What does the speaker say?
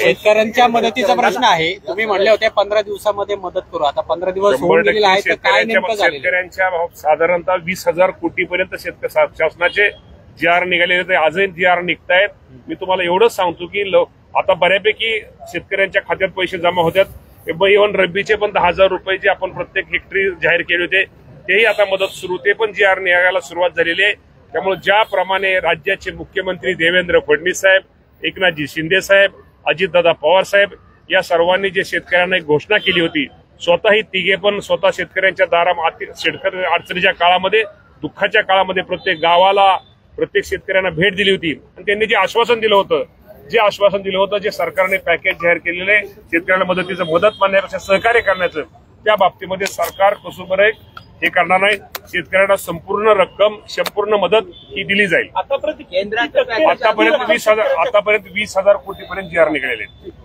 शेतकऱ्यांच्या मदतीचा प्रश्न आहे. तुम्ही म्हणले होते 15 दिवसामध्ये मदत करू. आता 15 दिवस होऊन गेलेले आहेत, तर काय नेमकं झालं? शेतकऱ्यांच्या साधारणतः 20,000 कोटीपर्यंत शासनाचे जी.आर. निघालेले ते आजही जी.आर. निघतायत. मी तुम्हाला एवढंच सांगतो की आता बऱ्यापैकी शेतकऱ्यांच्या खात्यात पैसे जमा होतात. इव्हन रब्बीचे पण 10,000 रुपये जे आपण प्रत्येक हेक्टरी जाहीर केले होते तेही आता मदत सुरू, ते पण जी.आर. निघायला सुरुवात झालेली आहे. त्यामुळे ज्याप्रमाणे राज्याचे मुख्यमंत्री देवेंद्र फडणवीस साहेब, एकनाथजी शिंदे साहेब, अजितदादा पवार साहेब या सर्वांनी जे शेतकऱ्यांना एक घोषणा केली होती, स्वतःही तिघे पण स्वतः शेतकऱ्यांच्या शेतकरी अडचणीच्या काळामध्ये, दुःखाच्या काळामध्ये प्रत्येक गावाला, प्रत्येक शेतकऱ्यांना भेट दिली होती आणि त्यांनी जे आश्वासन दिलं होतं, जे सरकारने पॅकेज जाहीर केलेले शेतकऱ्यांना मदत मानण्यापेक्षा सहकार्य करण्याचं, त्या बाबतीमध्ये सरकार कसोबरे हे करणार नाही. शेतकऱ्यांना संपूर्ण रक्कम, संपूर्ण मदत ही दिली जाईल. आतापर्यंत 20,000 कोटीपर्यंत जी.आर. निघालेले.